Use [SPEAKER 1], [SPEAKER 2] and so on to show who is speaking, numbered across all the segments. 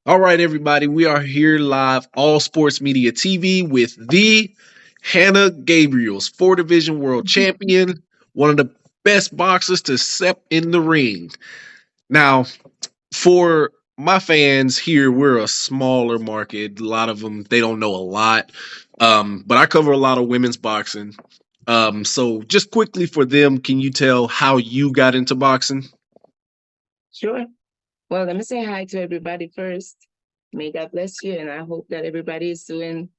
[SPEAKER 1] All right, everybody, we are here live, All Sports Media TV, with the Hanna Gabriels, four-division world champion, one of the best boxers to step in the ring. Now, for my fans here, we're a smaller market. A lot of them, they don't know a lot, but I cover a lot of women's boxing. So just quickly for them, can you tell how you got into boxing?
[SPEAKER 2] Sure. Well, let me say hi to everybody first. May God bless you, and I hope that everybody is doing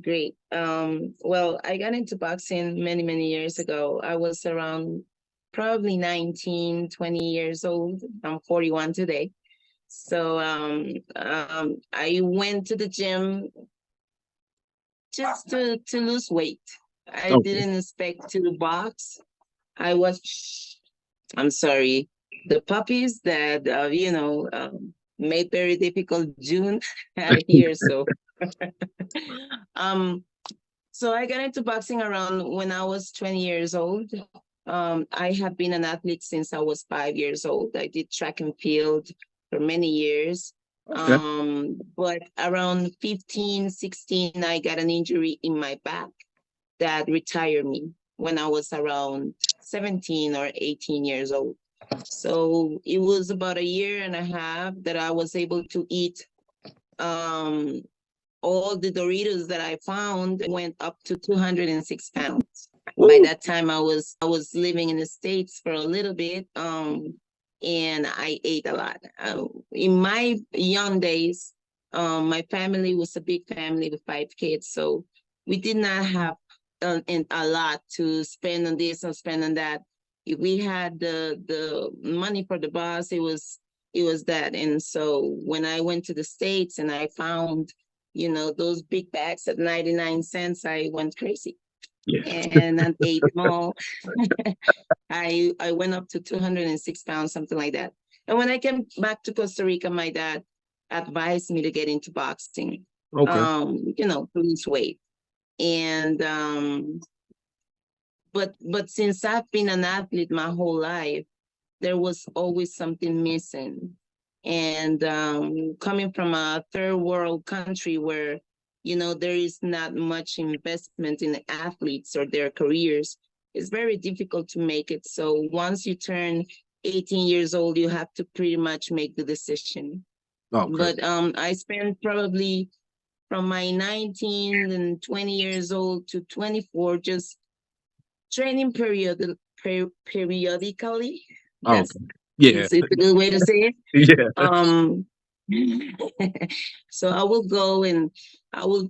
[SPEAKER 2] great. Well, I got into boxing many, many years ago. I was around probably 19, 20 years old. I'm 41 today. So I went to the gym just to lose weight. I
[SPEAKER 1] Okay.
[SPEAKER 2] didn't expect to box. I was, I'm sorry, the puppies that, made very difficult June out here. Um, so I got into boxing around when I was 20 years old. I have been an athlete since I was 5 years old. I did track and field for many years.
[SPEAKER 1] Okay.
[SPEAKER 2] But around 15, 16, I got an injury in my back that retired me when I was around 17 or 18 years old. So it was about a year and a half that I was able to eat um, all the Doritos that I found. Went up to 206 pounds. By
[SPEAKER 1] Woo.
[SPEAKER 2] that time, I was living in the States for a little bit, and I ate a lot. In my young days, my family was a big family with 5 kids, so we did not have a lot to spend on this or spend on that. If we had the money for the bus, it was that. And so when I went to the States and I found, those big bags at 99 cents, I went crazy
[SPEAKER 1] Yeah.
[SPEAKER 2] and I ate them all. I went up to 206 pounds, something like that. And when I came back to Costa Rica, my dad advised me to get into boxing,
[SPEAKER 1] Okay.
[SPEAKER 2] to lose weight. And but since I've been an athlete my whole life, there was always something missing. And coming from a third world country where, there is not much investment in athletes or their careers, it's very difficult to make it. So once you turn 18 years old, you have to pretty much make the decision.
[SPEAKER 1] Okay.
[SPEAKER 2] But I spent probably from my 19 and 20 years old to 24 just training periodically. That's
[SPEAKER 1] Okay. Yeah.
[SPEAKER 2] it's a good way to say it.
[SPEAKER 1] Yeah.
[SPEAKER 2] Um, so I will go and I will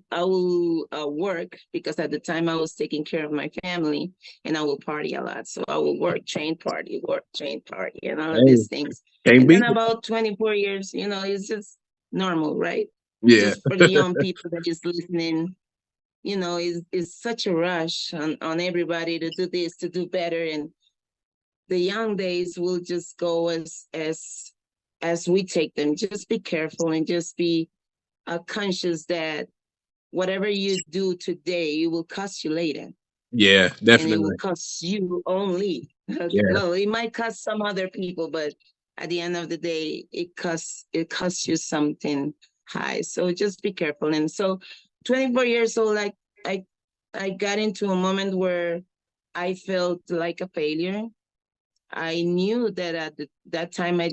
[SPEAKER 2] work because at the time I was taking care of my family and I will party a lot. So I will work, train, party, and all of
[SPEAKER 1] Hey,
[SPEAKER 2] these things.
[SPEAKER 1] can't
[SPEAKER 2] And then
[SPEAKER 1] beat it.
[SPEAKER 2] about 24 years, it's just normal, right?
[SPEAKER 1] Yeah.
[SPEAKER 2] Just for the young people that is listening, is such a rush on everybody to do this, to do better. And the young days will just go as we take them. Just be careful and just be conscious that whatever you do today, it will cost you later,
[SPEAKER 1] Yeah,
[SPEAKER 2] and it will
[SPEAKER 1] definitely.
[SPEAKER 2] cost you only.
[SPEAKER 1] Yeah.
[SPEAKER 2] Well, it might cost some other people, but at the end of the day, it costs you something high. So just be careful. And so, 24 years old, like I I got into a moment where I felt like a failure. I knew that at that time I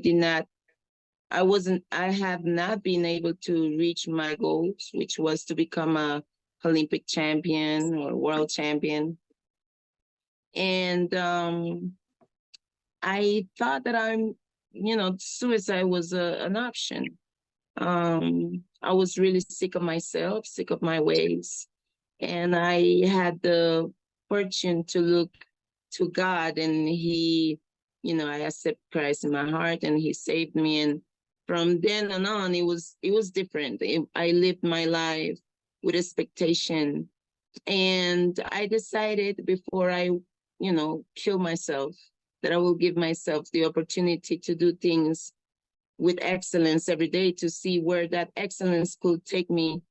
[SPEAKER 2] have not been able to reach my goals, which was to become a Olympic champion or world champion. And I thought that suicide was an option. I was really sick of myself, sick of my ways. And I had the fortune to look to God, and I accept Christ in my heart, and He saved me. And from then on, it was different. I lived my life with expectation, and I decided before I, kill myself, that I will give myself the opportunity to do things with excellence every day to see where that excellence could take me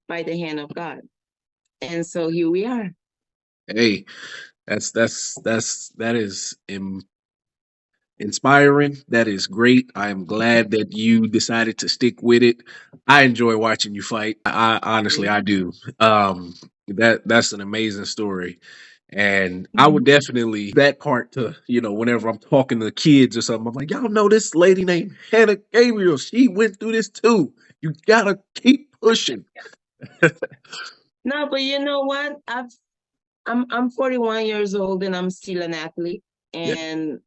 [SPEAKER 2] by the hand of God. And so here we are.
[SPEAKER 1] Hey, that is inspiring. That is great. I am glad that you decided to stick with it. I enjoy watching you fight. I honestly I do. Um that's an amazing story. And I would
[SPEAKER 2] Mhm.
[SPEAKER 1] definitely use that part to, whenever I'm talking to kids or something, I'm like, y'all know this lady named Hanna Gabriel. She went through this too. You gotta keep pushing.
[SPEAKER 2] No, but you know what? I'm 41 years old and I'm still an athlete.
[SPEAKER 1] Yeah,
[SPEAKER 2] And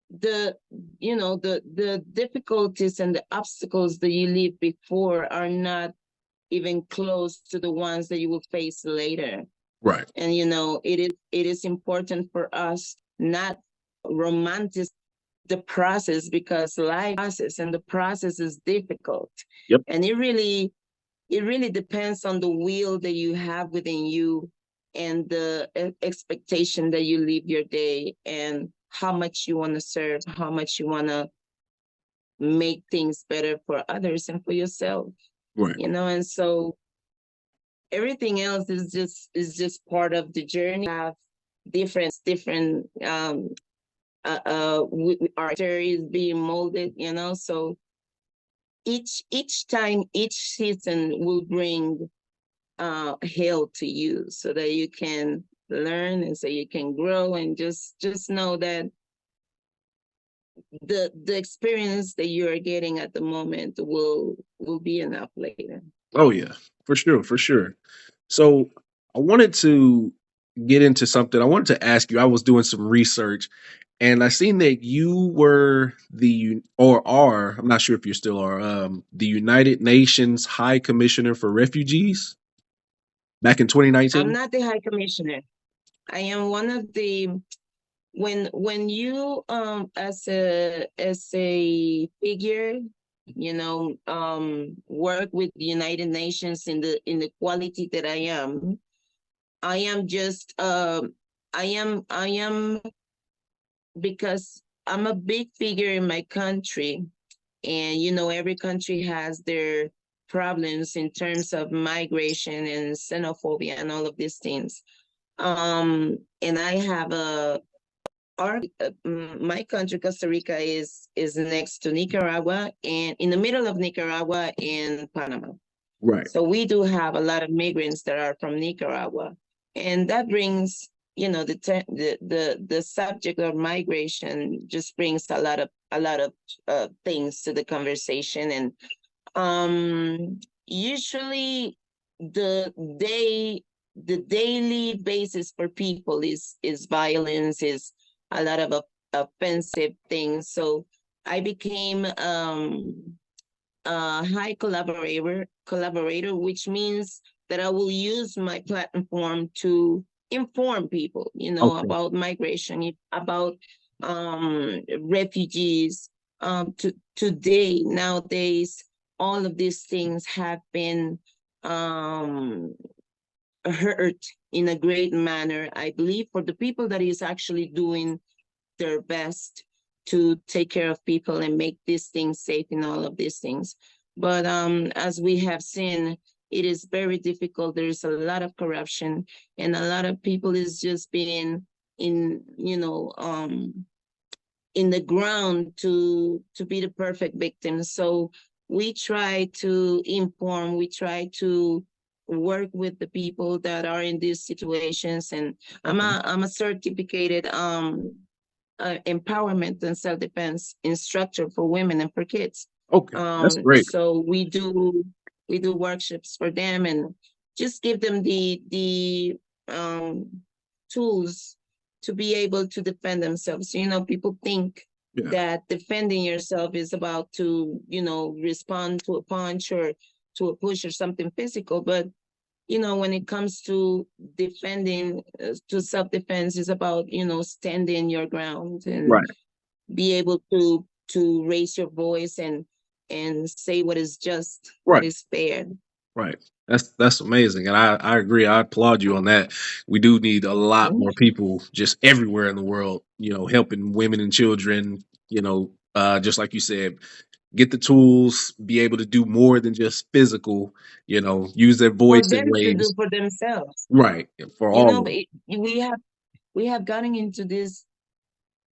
[SPEAKER 2] the the difficulties and the obstacles that you leave before are not even close to the ones that you will face later.
[SPEAKER 1] right.
[SPEAKER 2] And it is important for us not romanticize the process, because life process and the process is difficult.
[SPEAKER 1] Yep.
[SPEAKER 2] And it really depends on the will that you have within you, and the expectation that you live your day, and how much you want to serve, how much you want to make things better for others and for yourself.
[SPEAKER 1] Right.
[SPEAKER 2] And so everything else is just part of the journey. Have different our character is being molded, so each time, each season will bring help to you, so that you can learn, and so you can grow, and just know that the experience that you are getting at the moment will be enough later.
[SPEAKER 1] Oh yeah, for sure, for sure. So I wanted to get into something. I wanted to ask you. I was doing some research, and I seen that you were or are. I'm not sure if you still are. The United Nations High Commissioner for Refugees back in
[SPEAKER 2] I'm
[SPEAKER 1] 2019.
[SPEAKER 2] not the high commissioner. I am one of the when you as a figure, work with the United Nations in the quality that I am just I am because I'm a big figure in my country, and every country has their problems in terms of migration and xenophobia and all of these things. And I have my country, Costa Rica, is next to Nicaragua, and in the middle of Nicaragua and Panama.
[SPEAKER 1] Right.
[SPEAKER 2] So we do have a lot of migrants that are from Nicaragua, and that brings, the subject of migration just brings a lot of things to the conversation. And usually the day the daily basis for people is violence, is a lot of offensive things. So I became a high collaborator, which means that I will use my platform to inform people,
[SPEAKER 1] Okay.
[SPEAKER 2] about migration, about refugees. Nowadays, all of these things have been um, hurt in a great manner. I believe for the people that is actually doing their best to take care of people and make these things safe and all of these things. But as we have seen, it is very difficult. There is a lot of corruption, and a lot of people is just being in, in the ground to be the perfect victim. So we try to inform, we try to work with the people that are in these situations. And i'm
[SPEAKER 1] Okay.
[SPEAKER 2] a i'm a certificated empowerment and self-defense instructor for women and for kids.
[SPEAKER 1] Okay. That's great.
[SPEAKER 2] So we do workshops for them, and just give them the tools to be able to defend themselves. People think
[SPEAKER 1] Yeah.
[SPEAKER 2] that defending yourself is about to, respond to a punch or to a push or something physical. But when it comes to defending, to self-defense, is about, standing your ground and
[SPEAKER 1] Right.
[SPEAKER 2] be able to raise your voice and say what is just, what
[SPEAKER 1] Right.
[SPEAKER 2] is fair.
[SPEAKER 1] Right. That's amazing, and I agree. I applaud you on that. We do need a lot
[SPEAKER 2] Mhm.
[SPEAKER 1] more people just everywhere in the world, helping women and children. Just like you said, get the tools, be able to do more than just physical. Use their
[SPEAKER 2] For
[SPEAKER 1] voice in
[SPEAKER 2] them to
[SPEAKER 1] ways.
[SPEAKER 2] do for themselves.
[SPEAKER 1] Right. For
[SPEAKER 2] you
[SPEAKER 1] all
[SPEAKER 2] know
[SPEAKER 1] of
[SPEAKER 2] but
[SPEAKER 1] them.
[SPEAKER 2] we have gotten into this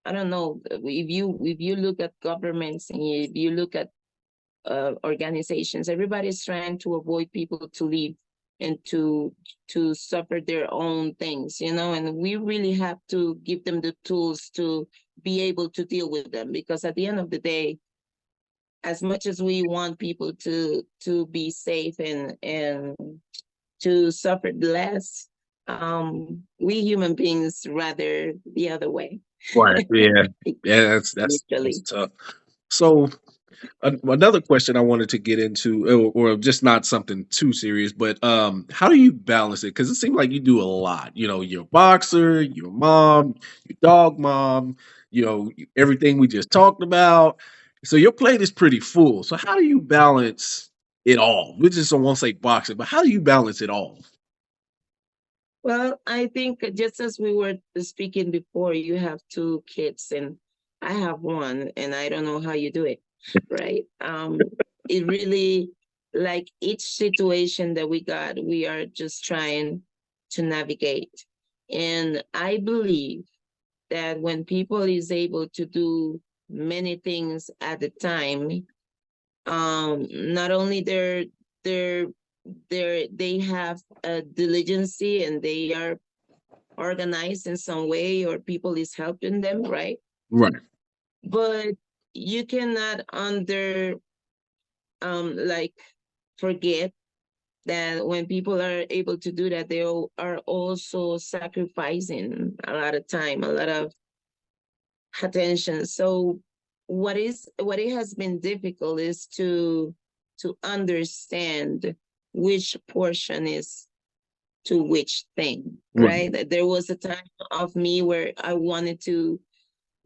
[SPEAKER 2] I don't know, if you look at governments and if you look at organizations, everybody's trying to avoid people to leave and to suffer their own things, you know, and we really have to give them the tools to be able to deal with them, because at the end of the day, as much as we want people to be safe and to suffer less, we human beings rather the other way.
[SPEAKER 1] Right. Yeah. Yeah. That's
[SPEAKER 2] Usually.
[SPEAKER 1] tough. So another question I wanted to get into, or just not something too serious, but how do you balance it? Because it seems like you do a lot. You know, you're a boxer, your mom, your dog mom. You know, everything we just talked about. So your plate is pretty full. So how do you balance it all? We just don't want to say boxing, but how do you balance it all?
[SPEAKER 2] Well, I think just as we were speaking before, you have two kids and I have one, and I don't know how you do it, right? It really, like each situation that we got, we are just trying to navigate. And I believe that when people is able to do many things at a time, not only they're they have a diligency and they are organized in some way, or people is helping them, right?
[SPEAKER 1] Right.
[SPEAKER 2] But you cannot like forget that when people are able to do that, they are also sacrificing a lot of time, a lot of attention. So what it has been difficult is to understand which portion is to which thing,
[SPEAKER 1] Right.
[SPEAKER 2] right? There was a time of me where I wanted to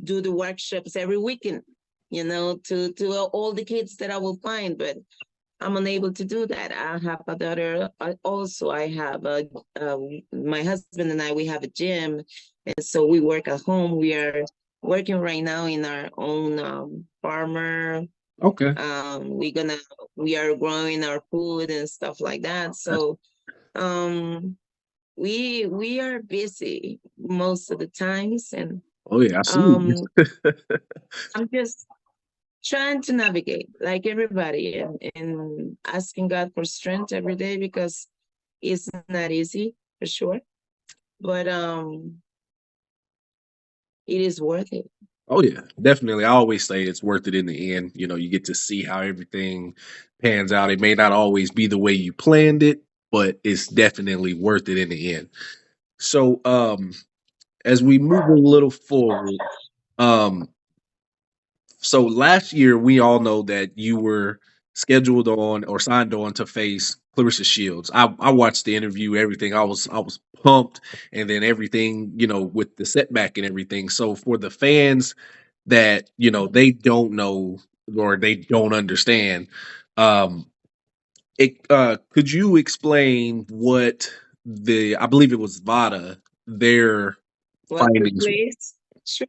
[SPEAKER 2] do the workshops every weekend, you know, to all the kids that I will find, but I'm unable to do that. I have a daughter. Also, I have uh, my husband and I. We have a gym, and so we work at home. We are working right now in our own farmer.
[SPEAKER 1] Okay.
[SPEAKER 2] We we are growing our food and stuff like that.
[SPEAKER 1] That's,
[SPEAKER 2] So um, we are busy most of the times, and
[SPEAKER 1] oh yeah, I see.
[SPEAKER 2] um, I'm just trying to navigate like everybody, and asking God for strength every day, because it's not easy for sure, but it is worth it.
[SPEAKER 1] Oh yeah, definitely. I always say it's worth it in the end. You know, you get to see how everything pans out. It may not always be the way you planned it, but it's definitely worth it in the end. So, as we move a little forward, um, so last year we all know that you were scheduled on or signed on to face Clarissa Shields. I watched the interview, everything. I was pumped, and then everything, you know, with the setback and everything. So for the fans that, you know, they don't know or they don't understand, um could you explain what the, I believe it was Vada, their
[SPEAKER 2] What took
[SPEAKER 1] findings?
[SPEAKER 2] place? Sure.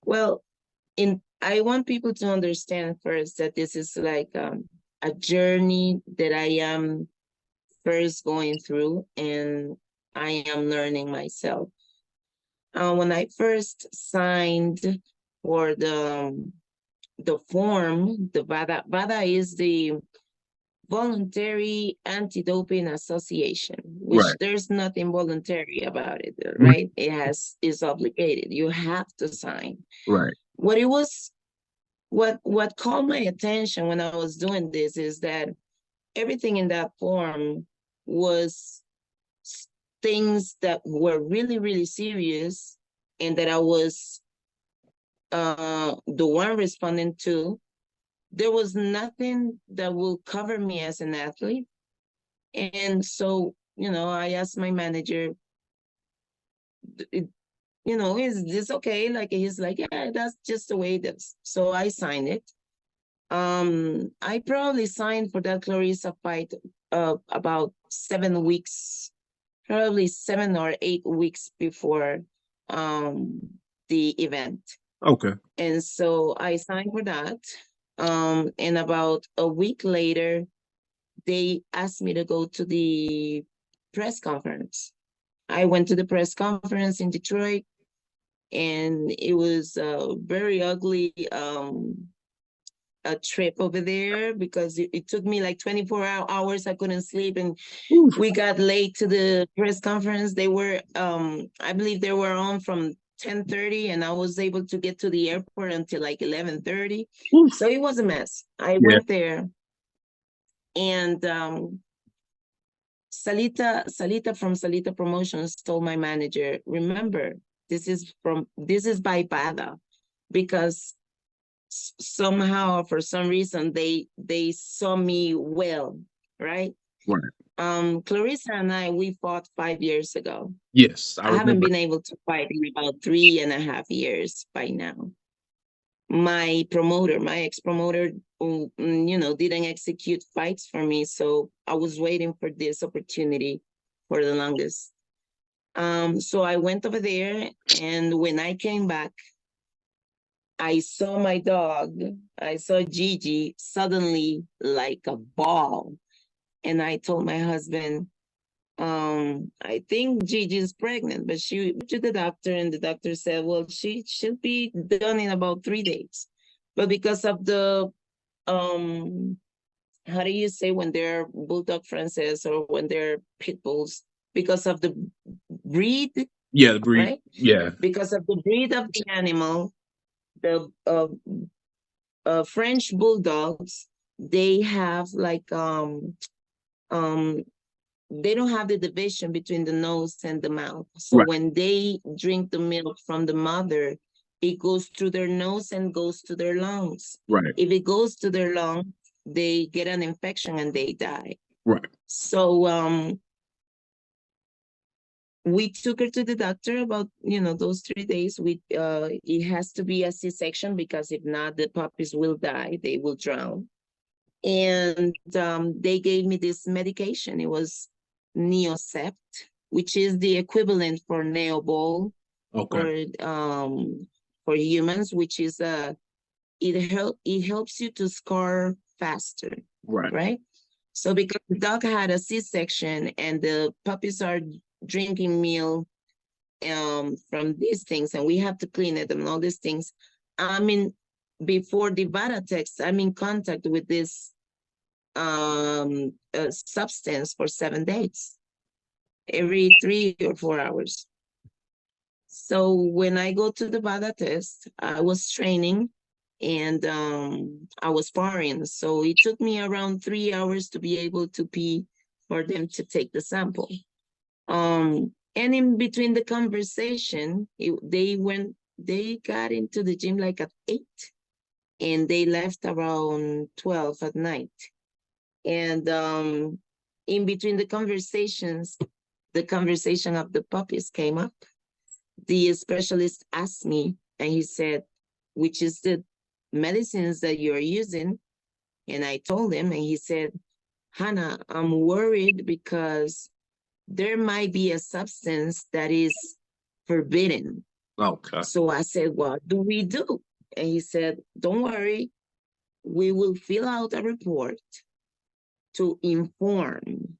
[SPEAKER 2] Well, in I want people to understand first that this is like a journey that I am first going through, and I am learning myself. When I first signed for the form, the Vada is the Voluntary Anti-Doping Association, which
[SPEAKER 1] Right.
[SPEAKER 2] there's nothing voluntary about it,
[SPEAKER 1] Mhm.
[SPEAKER 2] right? It is obligated. You have to sign.
[SPEAKER 1] Right.
[SPEAKER 2] What it was, what caught my attention when I was doing this is that everything in that form was things that were really, really serious, and that I was the one responding to. There was nothing that will cover me as an athlete. And so, you know, I asked my manager, you know, is this okay? Like, he's like, yeah, that's just the way it is. So I signed it. I probably signed for that Clarissa fight about 7 weeks, probably 7 or 8 weeks before um the event.
[SPEAKER 1] Okay.
[SPEAKER 2] And so I signed for that. And about a week later, they asked me to go to the press conference. I went to the press conference in Detroit. and it was a very ugly a trip over there because it took me like 24 hours. I couldn't sleep, and
[SPEAKER 1] Oof.
[SPEAKER 2] we got late to the press conference. They were I believe they were on from 10:30, and I was able to get to the airport until like 11:30.
[SPEAKER 1] Oof.
[SPEAKER 2] So it was a mess. I
[SPEAKER 1] Yeah.
[SPEAKER 2] went there, and Salita from Salita Promotions told my manager, remember, this is by Vada, because somehow, for some reason, they saw me well, right?
[SPEAKER 1] Right.
[SPEAKER 2] Claressa and we fought 5 years ago.
[SPEAKER 1] Yes, I
[SPEAKER 2] I haven't
[SPEAKER 1] remember.
[SPEAKER 2] been able to fight in about 3.5 years by now. My promoter, my ex-promoter, didn't execute fights for me, so I was waiting for this opportunity for the longest. So I went over there, and when I came back, I saw my dog, I saw Gigi suddenly like a ball. And I told my husband, I think Gigi's pregnant, but she went to the doctor, and the doctor said, well, she'll be done in about 3 days. But because of the how do you say when they're bulldog frances or when they're pit bulls, because of the breed,
[SPEAKER 1] Yeah, the breed.
[SPEAKER 2] right?
[SPEAKER 1] Yeah.
[SPEAKER 2] Because of the breed of the animal, the French bulldogs, they have like um they don't have the division between the nose and the mouth. So
[SPEAKER 1] Right.
[SPEAKER 2] when they drink the milk from the mother, it goes through their nose and goes to their lungs.
[SPEAKER 1] Right.
[SPEAKER 2] If it goes to their lungs, they get an infection and they die.
[SPEAKER 1] Right.
[SPEAKER 2] So we took her to the doctor about those 3 days. It has to be a C-section, because if not, the puppies will die. They will drown. And they gave me this medication. It was Neocept, which is the equivalent for Neobol
[SPEAKER 1] Okay.
[SPEAKER 2] for humans, which is it helps you to scar faster,
[SPEAKER 1] Right.
[SPEAKER 2] right? So because the dog had a C-section and the puppies are drinking milk from these things, and we have to clean it and all these things. I mean, before the Vada text, I'm in contact with this substance for 7 days, every 3 or 4 hours. So when I go to the Vada test, I was training, and I was sparring. So it took me around 3 hours to be able to pee for them to take the sample. And in between the conversation, they got into the gym like at 8, and they left around 12 at night. And in between the conversations, the conversation of the puppies came up. The specialist asked me, and he said, which is the medicines that you're using? And I told him, and he said, Hanna, I'm worried because there might be a substance that is forbidden.
[SPEAKER 1] Okay.
[SPEAKER 2] So I said, what do we do? And he said, don't worry, we will fill out a report to inform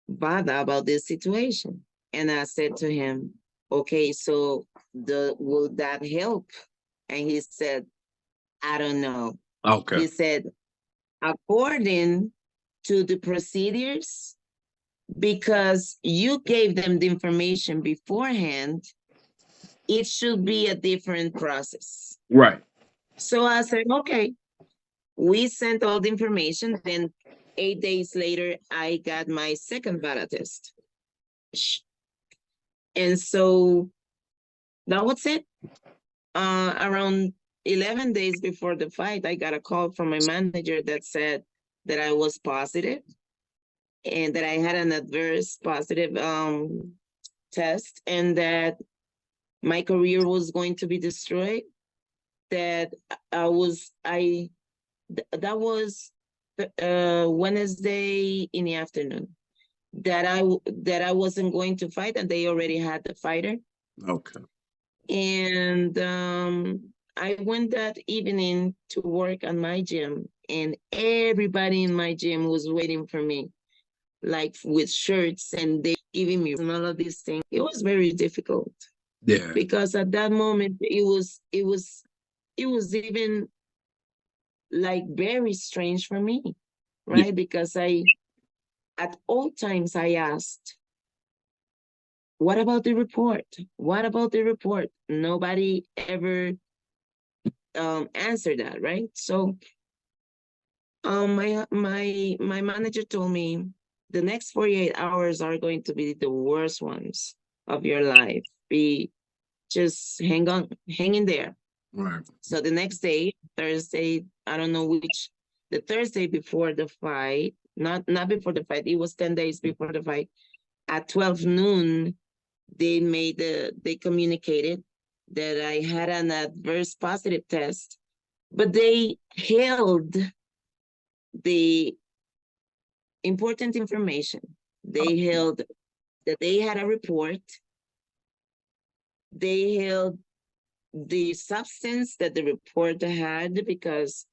[SPEAKER 2] Vada about this situation. And I said to him, okay, so will that help? And he said, I don't know.
[SPEAKER 1] Okay.
[SPEAKER 2] He said, according to the procedures, because you gave them the information beforehand, it should be a different process.
[SPEAKER 1] Right.
[SPEAKER 2] So I said, okay, we sent all the information. Then 8 days later, I got my second Vada test. And so that was it. Around 11 days before the fight, I got a call from my manager that said that I was positive and that I had an adverse positive test, and that my career was going to be destroyed. That that was Wednesday in the afternoon. That I wasn't going to fight, and they already had the fighter.
[SPEAKER 1] Okay.
[SPEAKER 2] And I went that evening to work on my gym, and everybody in my gym was waiting for me, like with shirts, and they giving me all of these things. It was very difficult.
[SPEAKER 1] Yeah.
[SPEAKER 2] because at that moment it was even like very strange for me,
[SPEAKER 1] Yeah.
[SPEAKER 2] right? Because I at all times I asked, what about the report? What about the report? Nobody ever answered that, right? So my manager told me the next 48 hours are going to be the worst ones of your life. Be just hang in there.
[SPEAKER 1] Right.
[SPEAKER 2] So the next day, Thursday, I don't know which, the Thursday before the fight, not before the fight, it was 10 days before the fight. At 12 noon, they communicated that I had an adverse positive test, but they held the important information. They held that they had a report. They held the substance that the report had because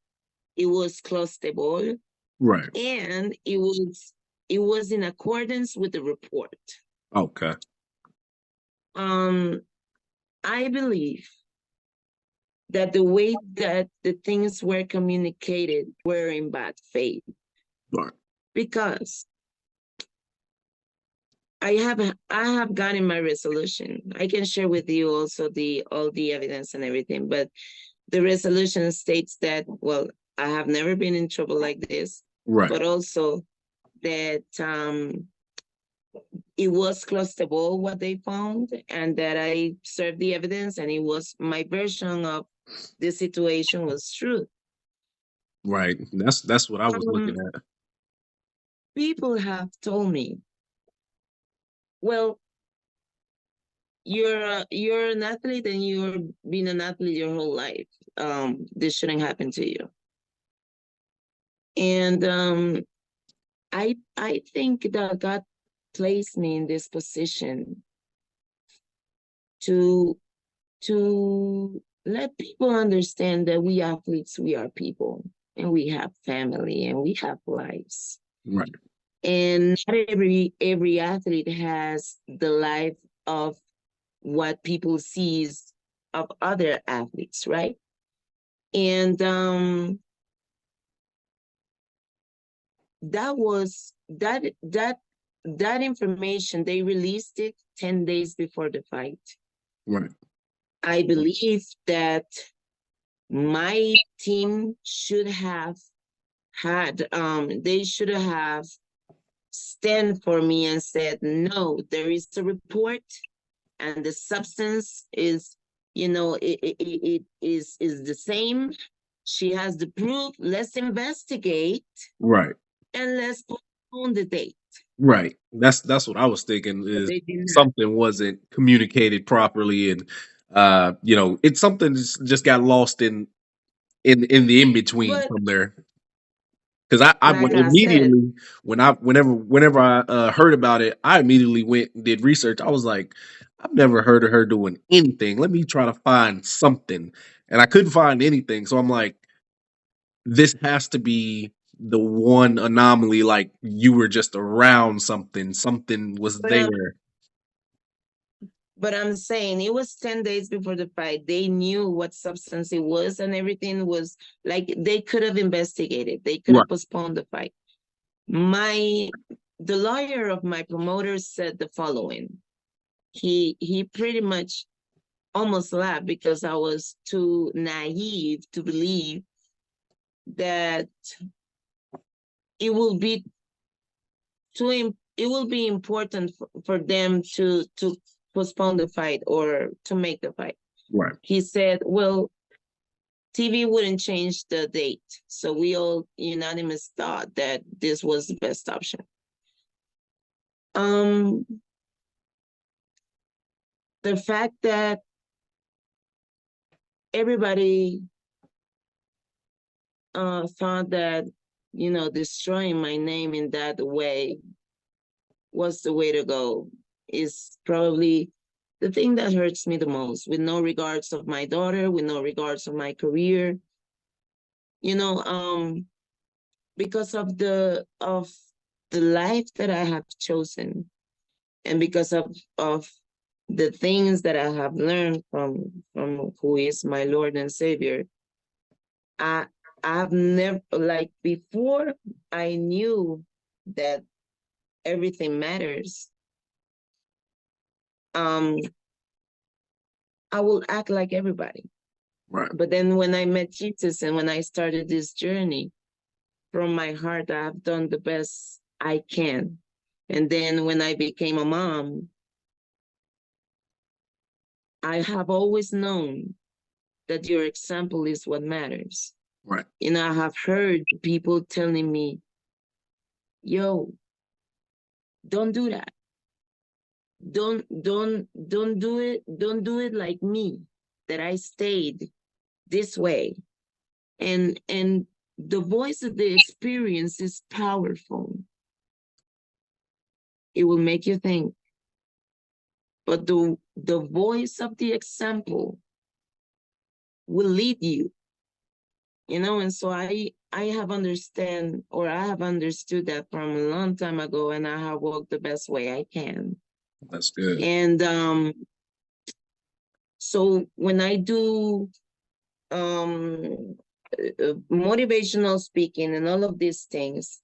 [SPEAKER 2] it was clostable,
[SPEAKER 1] Right.
[SPEAKER 2] and it was in accordance with the report.
[SPEAKER 1] Okay.
[SPEAKER 2] Um, I believe that the way that the things were communicated were in bad faith
[SPEAKER 1] Right.
[SPEAKER 2] because I have gotten my resolution. I can share with you also the all the evidence and everything, but the resolution states that, well, I have never been in trouble like this,
[SPEAKER 1] Right.
[SPEAKER 2] but also that it was clostable what they found, and that I served the evidence, and it was my version of the situation was true.
[SPEAKER 1] Right. That's what I was looking
[SPEAKER 2] Um,
[SPEAKER 1] at.
[SPEAKER 2] People have told me, well, you're an athlete and you're been an athlete your whole life. This shouldn't happen to you. And I think that God placed me in this position to let people understand that we athletes, we are people, and we have family, and we have lives.
[SPEAKER 1] Right.
[SPEAKER 2] And not every athlete has the life of what people sees of other athletes, right? And that was that information, they released it 10 days before the fight.
[SPEAKER 1] Right.
[SPEAKER 2] I believe that my team should have had they should have stand for me and said, no, there is a report, and the substance is, it is the same. She has the proof. Let's investigate
[SPEAKER 1] Right.
[SPEAKER 2] and let's postpone the date.
[SPEAKER 1] Right. That's what I was thinking
[SPEAKER 2] But
[SPEAKER 1] is
[SPEAKER 2] they did not.
[SPEAKER 1] something wasn't communicated properly, and it's something just got lost in the in between
[SPEAKER 2] But
[SPEAKER 1] from there. Because I
[SPEAKER 2] like I said,
[SPEAKER 1] immediately whenever I heard about it, I immediately went and did research. I was like, I've never heard of her doing anything. Let me try to find something, and I couldn't find anything. So I'm like, this has to be the one anomaly. Like you were just around something. Something was
[SPEAKER 2] but I'm
[SPEAKER 1] there.
[SPEAKER 2] but I'm saying it was 10 days before the fight. They knew what substance it was, and everything was like they could have investigated. They could
[SPEAKER 1] Right.
[SPEAKER 2] have postponed the fight. My the lawyer of my promoter said the following. He pretty much almost laughed because I was too naive to believe that it will be it will be important for them to postpone the fight or to make the fight.
[SPEAKER 1] Right.
[SPEAKER 2] He said, well, TV wouldn't change the date. So we all unanimous thought that this was the best option. Um, the fact that everybody thought that, destroying my name in that way was the way to go is probably the thing that hurts me the most, with no regards of my daughter, with no regards of my career, you know, because of the life that I have chosen, and because of the things that I have learned from who is my Lord and Savior, I I've never, like, before I knew that everything matters, um, I will act like everybody.
[SPEAKER 1] Right.
[SPEAKER 2] But then when I met Jesus and when I started this journey, from my heart, I've done the best I can. And then when I became a mom, I have always known that your example is what matters.
[SPEAKER 1] Right.
[SPEAKER 2] I have heard people telling me, yo, don't do that. Don't do it. Don't do it like me, that I stayed this way. And the voice of the experience is powerful. It will make you think. But the voice of the example will lead you, and so I have understood that from a long time ago, and I have walked the best way I can.
[SPEAKER 1] That's good.
[SPEAKER 2] And so when I do motivational speaking and all of these things,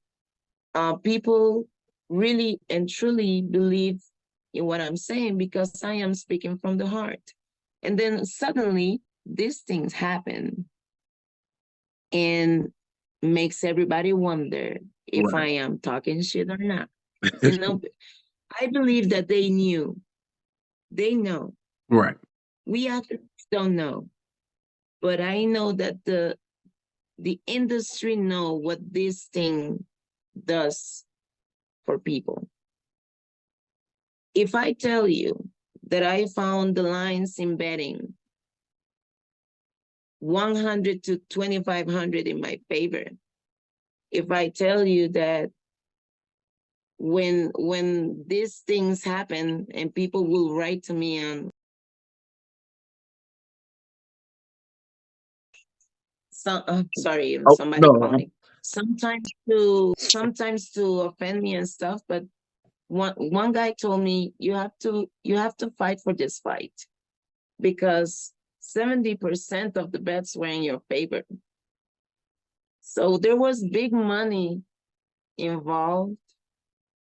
[SPEAKER 2] people really and truly believe in what I'm saying, because I am speaking from the heart. And then suddenly these things happen and makes everybody wonder if
[SPEAKER 1] Right.
[SPEAKER 2] I am talking shit or not. I believe that they knew. They know.
[SPEAKER 1] Right.
[SPEAKER 2] We athletes don't know. But I know that the industry know what this thing does for people. If I tell you that I found the lines in betting 100 to 2,500 in my favor, if I tell you that when these things happen and people will write to me and sorry,
[SPEAKER 1] Oh
[SPEAKER 2] somebody
[SPEAKER 1] no.
[SPEAKER 2] calling, sometimes to offend me and stuff, but one guy told me, you have to fight for this fight, because 70% of the bets were in your favor. So there was big money involved.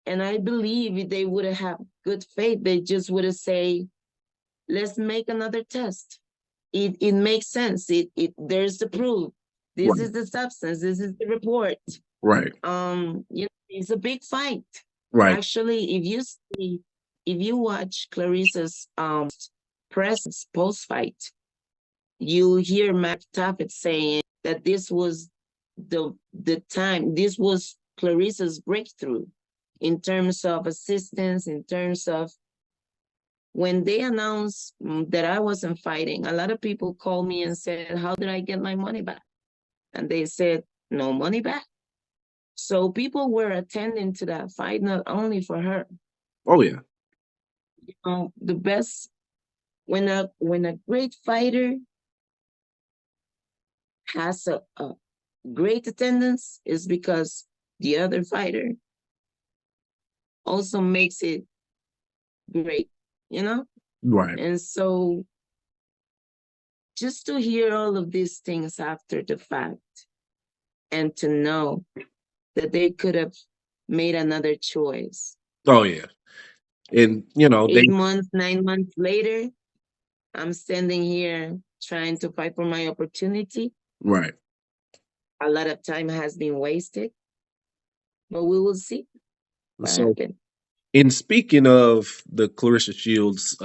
[SPEAKER 2] And I believe if they would have good faith, they just would have say, let's make another test. It makes sense. There's the proof. This
[SPEAKER 1] Right.
[SPEAKER 2] is the substance. This is the report.
[SPEAKER 1] Right.
[SPEAKER 2] It's a big fight.
[SPEAKER 1] Right.
[SPEAKER 2] Actually, if you watch Clarissa's press post fight, you hear Matt Taffet saying that this was the time. This was Clarissa's breakthrough in terms of assistance, in terms of when they announced that I wasn't fighting. A lot of people called me and said, how did I get my money back? And they said, no money back. So people were attending to that fight, not only for her.
[SPEAKER 1] Oh yeah.
[SPEAKER 2] The best, when a great fighter has a great attendance, is because the other fighter also makes it great,
[SPEAKER 1] Right.
[SPEAKER 2] And so just to hear all of these things after the fact, and to know that they could have made another choice.
[SPEAKER 1] Oh yeah. And they
[SPEAKER 2] 8 months, 9 months later, I'm standing here trying to fight for my opportunity.
[SPEAKER 1] right.
[SPEAKER 2] A lot of time has been wasted, but we will see what
[SPEAKER 1] So
[SPEAKER 2] happens.
[SPEAKER 1] in speaking of the Clarissa Shields,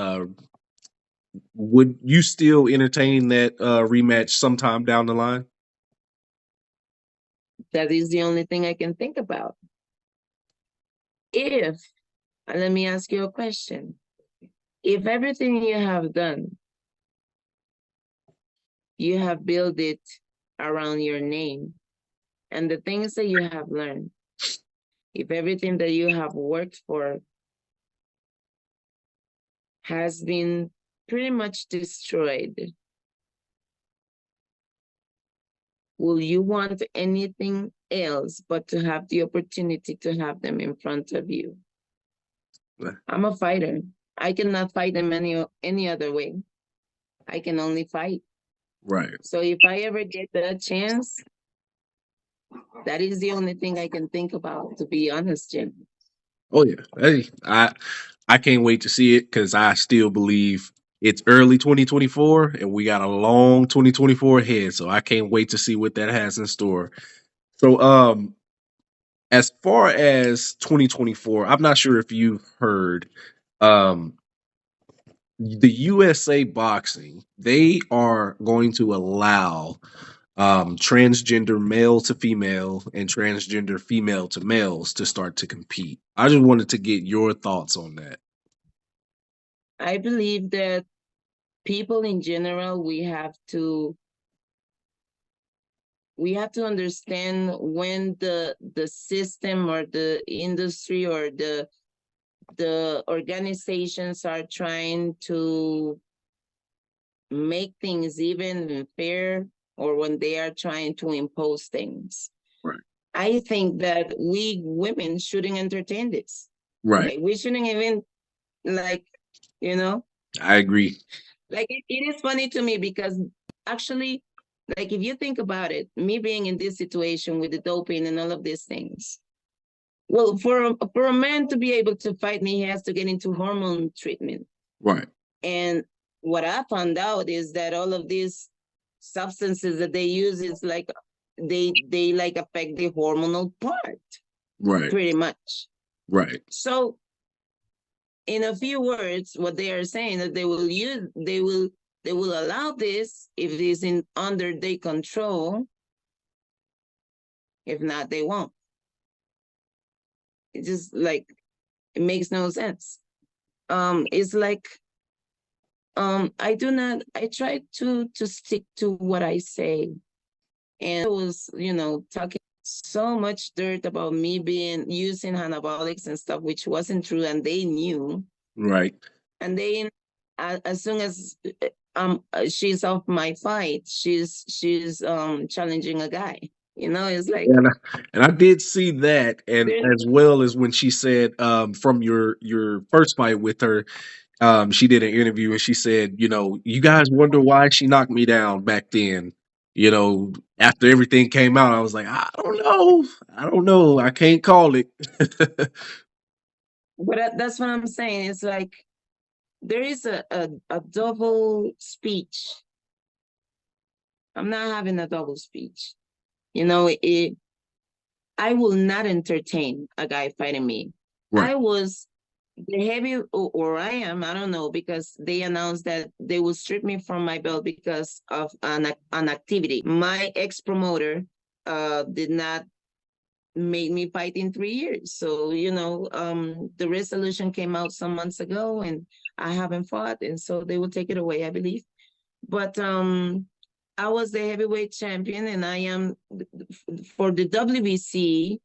[SPEAKER 1] would you still entertain that rematch sometime down the line?
[SPEAKER 2] That is the only thing I can think about. If, let me ask you a question. If everything you have done, you have built it around your name and the things that you have learned, if everything that you have worked for has been pretty much destroyed, will you want anything else but to have the opportunity to have them in front of you? I'm a fighter. I cannot fight them any other way. I can only fight.
[SPEAKER 1] Right.
[SPEAKER 2] So if I ever get that chance, that is the only thing I can think about, to be honest, Jim.
[SPEAKER 1] Oh yeah. Hey, I can't wait to see it because I still believe it's early 2024 and we got a long 2024 ahead. So I can't wait to see what that has in store. So as far as 2024, I'm not sure if you've heard um the USA boxing, they are going to allow transgender male to female and transgender female to males to start to compete. I just wanted to get your thoughts on that.
[SPEAKER 2] I believe that people in general, we have to understand when the system or the industry or the organizations are trying to make things even and fair, or when they are trying to impose things.
[SPEAKER 1] Right.
[SPEAKER 2] I think that we women shouldn't entertain this.
[SPEAKER 1] Right.
[SPEAKER 2] Like, we shouldn't even, like, you know,
[SPEAKER 1] I agree.
[SPEAKER 2] like, it is funny to me because actually, like, if you think about it, me being in this situation with the doping and all of these things, well, for a man to be able to fight me, he has to get into hormone treatment.
[SPEAKER 1] Right.
[SPEAKER 2] And what I found out is that all of these substances that they use is like they like affect the hormonal part
[SPEAKER 1] Right.
[SPEAKER 2] pretty much.
[SPEAKER 1] Right.
[SPEAKER 2] So in a few words, what they are saying that they will allow this if it is in under their control. If not, they won't. It just like, it makes no sense. It's like, I try to stick to what I say. And I was, talking so much dirt about me being using anabolics and stuff, which wasn't true, and they knew.
[SPEAKER 1] Right.
[SPEAKER 2] And then, as soon as she's off my fight, she's challenging a guy. It's like,
[SPEAKER 1] And I did see that, and as well as when she said from your first fight with her, she did an interview and she said, you guys wonder why she knocked me down back then. After everything came out, I was like, I don't know. I don't know. I can't call it.
[SPEAKER 2] but that's what I'm saying. It's like there is a double speech. I'm not having a double speech. I will not entertain a guy fighting me.
[SPEAKER 1] Right.
[SPEAKER 2] I was the heavy, or I am, I don't know, because they announced that they will strip me from my belt because of an activity. My ex-promoter did not make me fight in 3 years. So, the resolution came out some months ago and I haven't fought, and so they will take it away, I believe. But I was the heavyweight champion, and I am for the WBC,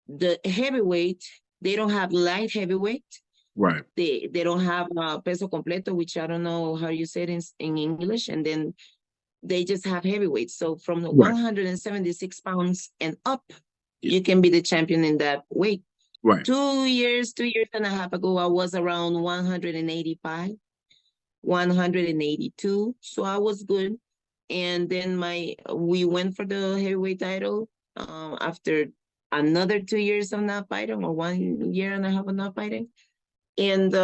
[SPEAKER 2] the heavyweight. They don't have light heavyweight.
[SPEAKER 1] Right.
[SPEAKER 2] They don't have peso completo, which I don't know how you say it in English, and then they just have heavyweight. So from the 176 pounds and up, you can be the champion in that weight.
[SPEAKER 1] Right.
[SPEAKER 2] 2 years and a half ago, I was around 185, 182. So I was good. And then we went for the heavyweight title after another 2 years of not fighting, or 1 year and a half of not fighting. And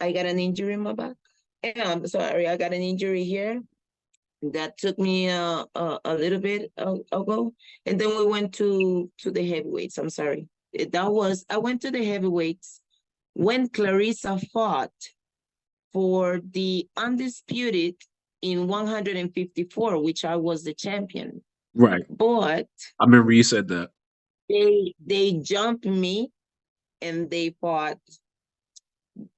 [SPEAKER 2] I got an injury in my back. Yeah, I'm sorry, I got an injury here that took me a little bit ago. And then we went to the heavyweights. I'm sorry. I went to the heavyweights when Claressa fought for the undisputed in 154, which I was the champion.
[SPEAKER 1] Right.
[SPEAKER 2] But
[SPEAKER 1] I remember you said that.
[SPEAKER 2] They jumped me and they fought.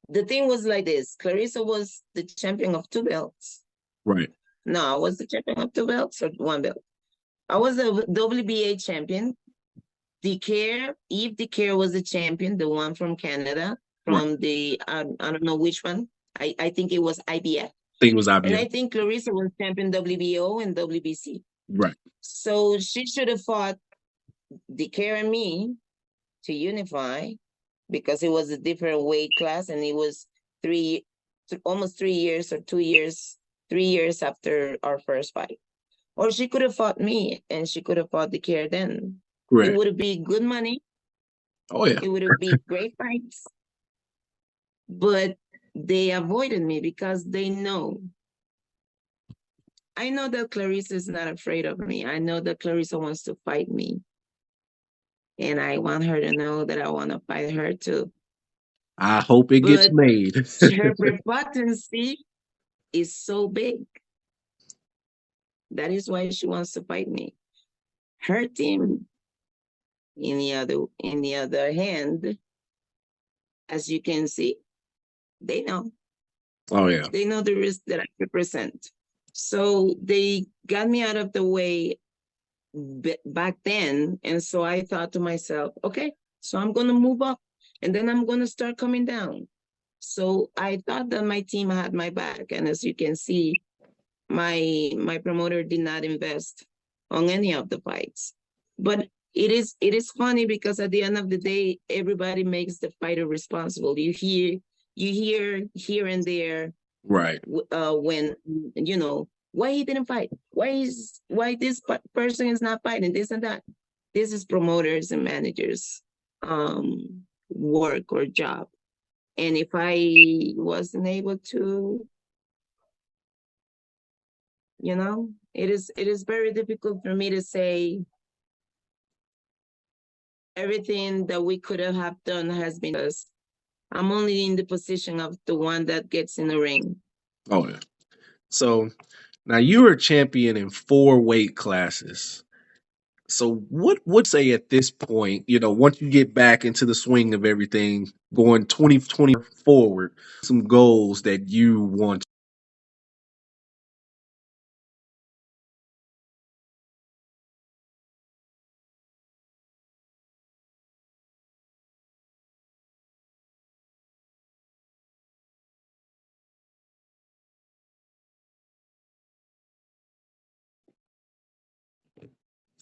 [SPEAKER 2] The thing was like this: Claressa was the champion of 2 belts.
[SPEAKER 1] Right.
[SPEAKER 2] No, I was the champion of 2 belts or 1 belt. I was a WBA champion. Yves Dicaire was the champion, the one from Canada, from the I don't know which one. I think it was IBF.
[SPEAKER 1] I think it was IBF.
[SPEAKER 2] And I think Claressa was champion WBO and WBC.
[SPEAKER 1] Right.
[SPEAKER 2] So she should have fought Dicaire and me to unify. because it was a different weight class, and it was almost 3 years or 2 years, 3 years after our first fight. Or she could have fought me, and she could have fought the Kier then. It
[SPEAKER 1] Correct.
[SPEAKER 2] would be good money.
[SPEAKER 1] Oh yeah.
[SPEAKER 2] It would have been great fights. But they avoided me because they know. I know that Claressa is not afraid of me. I know that Claressa wants to fight me. And I want her to know that I want to fight her too.
[SPEAKER 1] I hope it gets
[SPEAKER 2] But
[SPEAKER 1] made.
[SPEAKER 2] her prepotency is so big. That is why she wants to fight me. Her team, in the other hand, as you can see, they know.
[SPEAKER 1] Oh yeah.
[SPEAKER 2] They know the risk that I represent. So they got me out of the way back then. And so I thought to myself, okay, so I'm going to move up and then I'm going to start coming down. So I thought that my team had my back. And as you can see, my promoter did not invest on any of the fights. But it is funny because at the end of the day, everybody makes the fighter responsible. You hear here and there,
[SPEAKER 1] right,
[SPEAKER 2] when why he didn't fight, why this person is not fighting, this and that. This is promoters and managers work or job. And if I wasn't able to, it is very difficult for me to say everything that we could have done has been us. I'm only in the position of the one that gets in the ring.
[SPEAKER 1] Oh yeah. So now you are a champion in 4 weight classes. So what would say at this point, once you get back into the swing of everything, going 2020 forward, some goals that you want?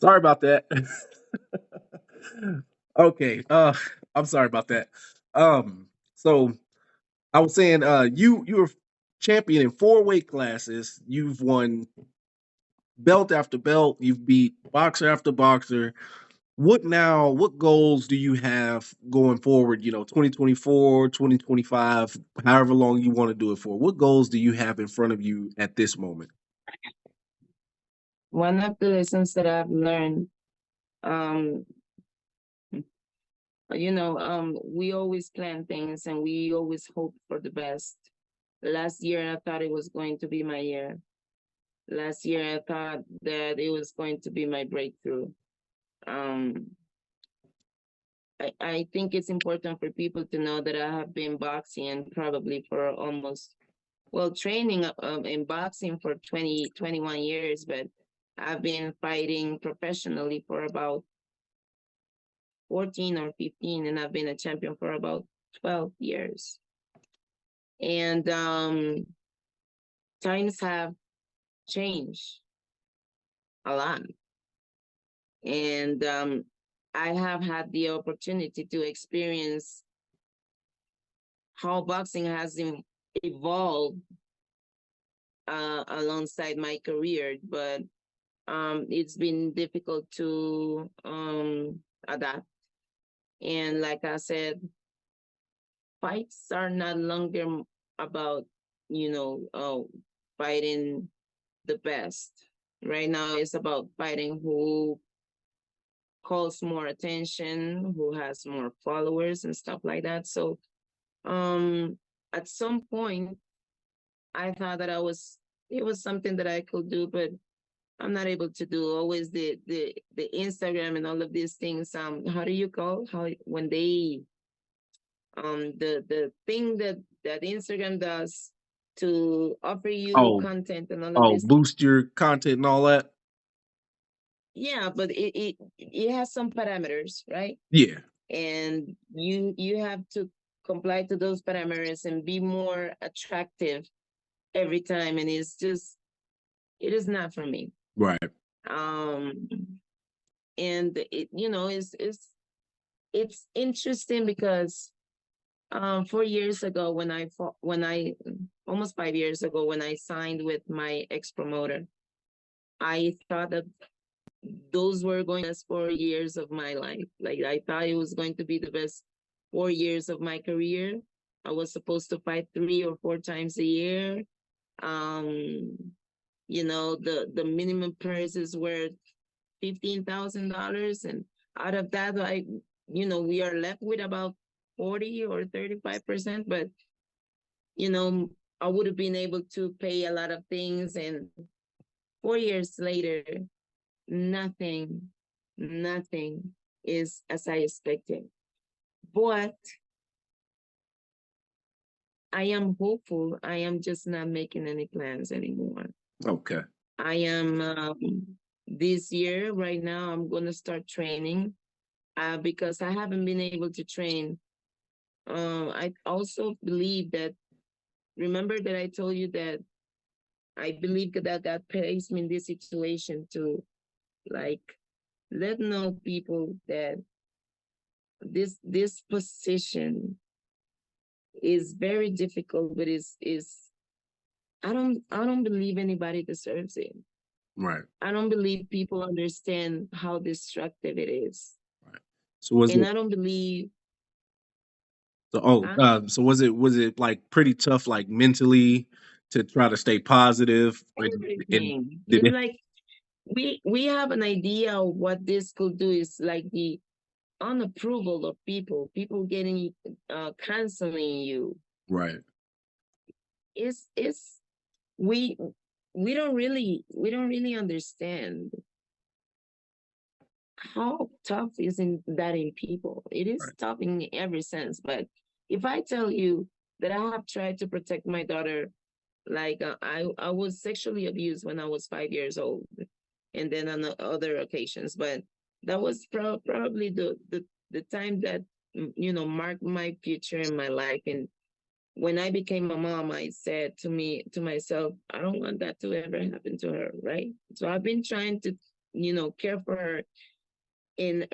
[SPEAKER 1] Sorry about that. Okay, I'm sorry about that. So I was saying, you're champion in 4 weight classes. You've won belt after belt. You've beat boxer after boxer. What goals do you have going forward, 2024, 2025, however long you want to do it for? What goals do you have in front of you at this moment?
[SPEAKER 2] One of the lessons that I've learned, um, we always plan things and we always hope for the best. Last year, I thought it was going to be my year. Last year, I thought that it was going to be my breakthrough. I think it's important for people to know that I have been boxing probably for training in boxing for 21 years, but I've been fighting professionally for about 14 or 15, and I've been a champion for about 12 years. And times have changed a lot. And I have had the opportunity to experience how boxing has evolved alongside my career, but it's been difficult to adapt. And like I said, fights are not longer about, fighting the best. Right now, it's about fighting who calls more attention, who has more followers and stuff like that. So at some point, I thought that it was something that I could do, but I'm not able to do always the Instagram and all of these things. How do you call when they the thing that Instagram does to offer you
[SPEAKER 1] Oh,
[SPEAKER 2] content and all of
[SPEAKER 1] oh,
[SPEAKER 2] this thing.
[SPEAKER 1] boost your content and all that.
[SPEAKER 2] Yeah, but it has some parameters, right?
[SPEAKER 1] Yeah,
[SPEAKER 2] And you have to comply to those parameters and be more attractive every time, and it is not for me.
[SPEAKER 1] right.
[SPEAKER 2] um and it's interesting because 4 years ago, almost 5 years ago, when I signed with my ex-promoter, I thought that those were going to be the best 4 years of my life. Like, I thought it was going to be the best 4 years of my career. I was supposed to fight 3 or 4 times a year. Um, the minimum purses were $15,000, and out of that, we are left with about 40 or 35%. But you know, I would have been able to pay a lot of things, and 4 years later, nothing, nothing is as I expected. But I am hopeful. I am just not making any plans anymore.
[SPEAKER 1] Okay.
[SPEAKER 2] I am this year, right now, I'm going to start training because I haven't been able to train. I also believe that, remember that I told you that I believe that God placed me in this situation to, like, let know people that this position is very difficult, but is I don't believe anybody deserves it.
[SPEAKER 1] Right.
[SPEAKER 2] I don't believe people understand how destructive it is.
[SPEAKER 1] Right. So was
[SPEAKER 2] And
[SPEAKER 1] it
[SPEAKER 2] I don't believe
[SPEAKER 1] so was it like pretty tough, like mentally, to try to stay positive, and
[SPEAKER 2] everything.
[SPEAKER 1] did
[SPEAKER 2] It's
[SPEAKER 1] it
[SPEAKER 2] like we have an idea of what this could do. Is like the unapproval of people getting canceling you.
[SPEAKER 1] right,
[SPEAKER 2] It's we we don't really understand how tough is that in people. It is
[SPEAKER 1] right,
[SPEAKER 2] tough in every sense. But if I tell you that I have tried to protect my daughter, like I was sexually abused when I was 5 years old, and then on other occasions. But that was probably the time that marked my future in my life. And when I became a mom, I said to myself, I don't want that to ever happen to her, right? So I've been trying to, care for her. And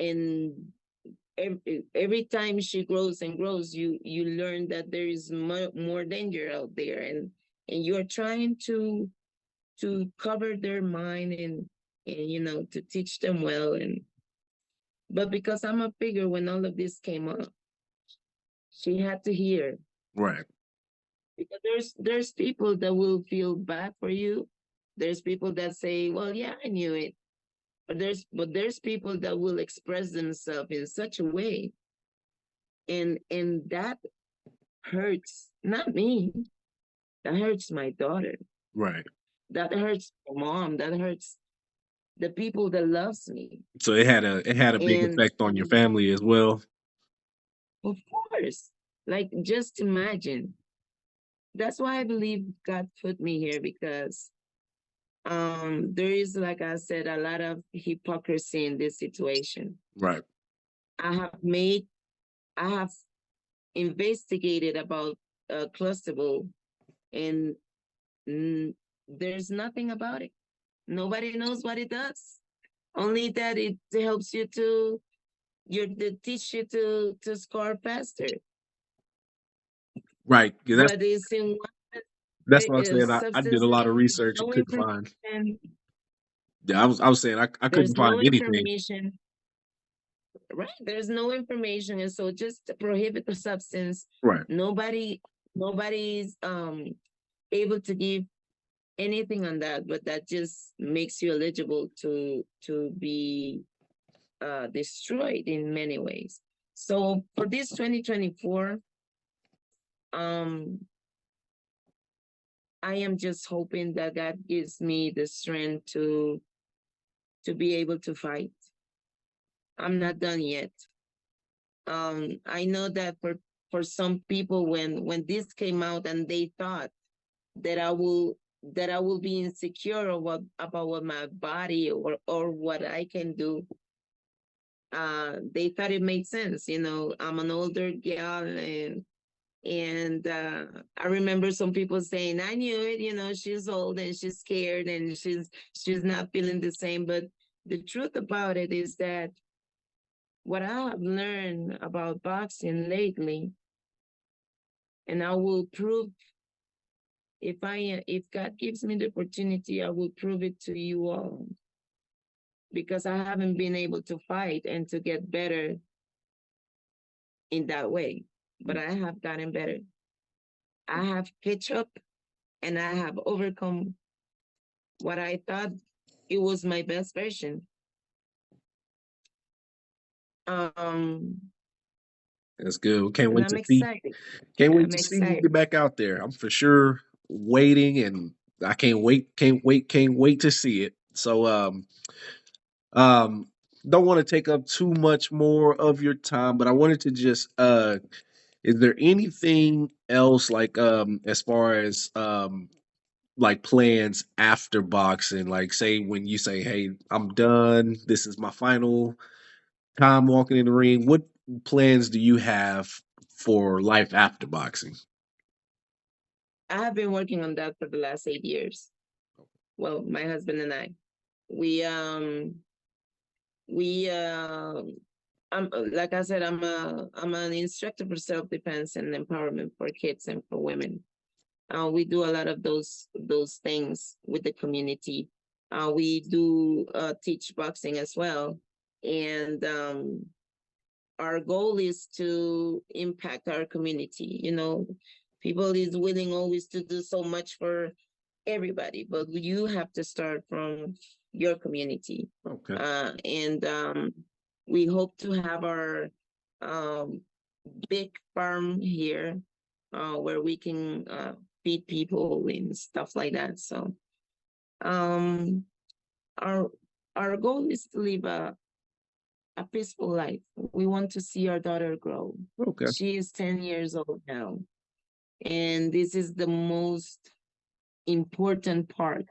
[SPEAKER 2] every time she grows and grows, you learn that there is more danger out there, and you're trying to cover their mind, and to teach them well. And but because I'm a figure, when all of this came up, she had to hear.
[SPEAKER 1] right,
[SPEAKER 2] Because there's people that will feel bad for you. There's people that say, well, yeah, I knew it. But there's people that will express themselves in such a way, and that hurts not me. That hurts my daughter.
[SPEAKER 1] right.
[SPEAKER 2] That hurts my mom. That hurts the people that loves me.
[SPEAKER 1] So it had a big
[SPEAKER 2] And
[SPEAKER 1] effect on your family as well.
[SPEAKER 2] of course, like, just imagine. That's why I believe God put me here, because there is, like I said, a lot of hypocrisy in this situation.
[SPEAKER 1] Right,
[SPEAKER 2] I have made I have investigated about clustable, and there's nothing about it. Nobody knows what it does. Only that it helps you to teach you to score faster.
[SPEAKER 1] right. 'Cause
[SPEAKER 2] But it's in
[SPEAKER 1] that's
[SPEAKER 2] one
[SPEAKER 1] what I said. I did a
[SPEAKER 2] substance.
[SPEAKER 1] lot of research and
[SPEAKER 2] No
[SPEAKER 1] couldn't find.
[SPEAKER 2] information.
[SPEAKER 1] Yeah, I was saying I couldn't
[SPEAKER 2] There's
[SPEAKER 1] find
[SPEAKER 2] no
[SPEAKER 1] anything.
[SPEAKER 2] information. Right. There's no information. And so just to prohibit the substance.
[SPEAKER 1] Right,
[SPEAKER 2] Nobody's able to give anything on that, but that just makes you eligible to be destroyed in many ways. So for this 2024, um I am just hoping that God gives me the strength to be able to fight. I'm not done yet. I know that for some people, when this came out, and they thought that I will be insecure about what my body or what I can do. They thought it made sense. I'm an older gal, and I remember some people saying, I knew it, she's old and she's scared and she's not feeling the same. But the truth about it is that what I have learned about boxing lately and I will prove, if God gives me the opportunity, I will prove it to you all, because I haven't been able to fight and to get better in that way, but I have gotten better. I have catch up, and I have overcome what I thought it was my best version. Um,
[SPEAKER 1] That's good. Can't
[SPEAKER 2] and
[SPEAKER 1] wait
[SPEAKER 2] I'm
[SPEAKER 1] to see.
[SPEAKER 2] excited.
[SPEAKER 1] Can't wait
[SPEAKER 2] I'm
[SPEAKER 1] to see you
[SPEAKER 2] excited.
[SPEAKER 1] get back out there. I'm for sure waiting, and I can't wait. Can't wait to see it. So um, don't want to take up too much more of your time, but I wanted to just is there anything else like as far as like plans after boxing? Like say when you say, "Hey, I'm done. This is my final time walking in the ring." What plans do you have for life after boxing?
[SPEAKER 2] I have been working on that for the last 8 years. Well, my husband and I, we we I'm like I said, I'm an instructor for self defense and empowerment for kids and for women. We do a lot of those things with the community. We do teach boxing as well, and our goal is to impact our community. People is willing always to do so much for everybody, but you have to start from your community.
[SPEAKER 1] Okay.
[SPEAKER 2] And we hope to have our um, big farm here, where we can feed people and stuff like that. So um, our our goal is to live a peaceful life. We want to see our daughter grow.
[SPEAKER 1] Okay.
[SPEAKER 2] She is 10 years old now, and this is the most important part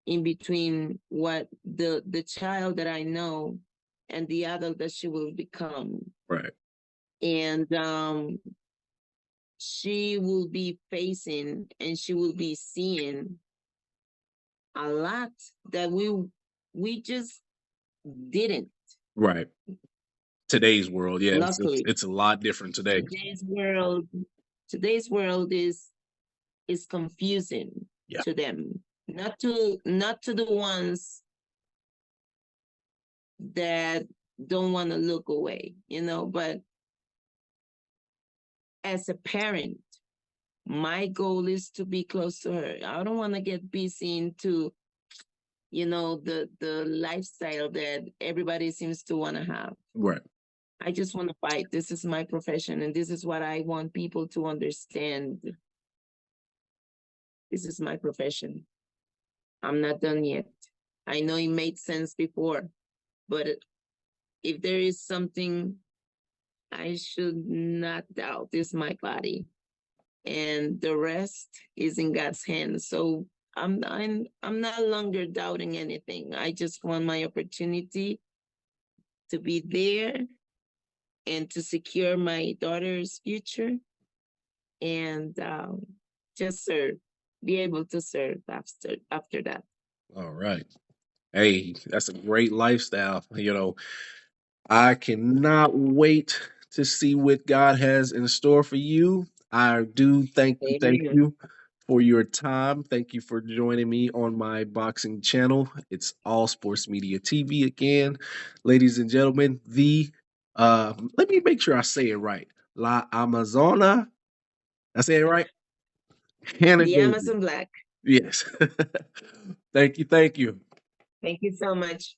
[SPEAKER 2] in between what the child that I know and the adult that she will become.
[SPEAKER 1] Right.
[SPEAKER 2] And she will be facing and she will be seeing a lot that we just didn't.
[SPEAKER 1] Right. Today's world, yeah,
[SPEAKER 2] Luckily,
[SPEAKER 1] it's a lot different today.
[SPEAKER 2] today's world today's world is confusing
[SPEAKER 1] Yeah.
[SPEAKER 2] to them, not to the ones that don't want to look away, but as a parent, my goal is to be close to her. I don't want to get busy into, the lifestyle that everybody seems to want to have.
[SPEAKER 1] Right.
[SPEAKER 2] I just want to fight. This is my profession, and this is what I want people to understand. This is my profession. I'm not done yet. I know it made sense before, but if there is something I should not doubt, is my body, and the rest is in God's hands. So I'm no longer doubting anything. I just want my opportunity to be there and to secure my daughter's future, and just serve, be able to serve after that.
[SPEAKER 1] All right. Hey, that's a great lifestyle. I cannot wait to see what God has in store for you. I do thank
[SPEAKER 2] Amen.
[SPEAKER 1] you for your time. Thank you for joining me on my boxing channel. It's All Sports Media TV again. Ladies and gentlemen, let me make sure I say it right. La Amazona. I say it right? Hannah
[SPEAKER 2] The
[SPEAKER 1] Gabriel.
[SPEAKER 2] Amazon Black.
[SPEAKER 1] Yes. Thank you. Thank you.
[SPEAKER 2] Thank you so much.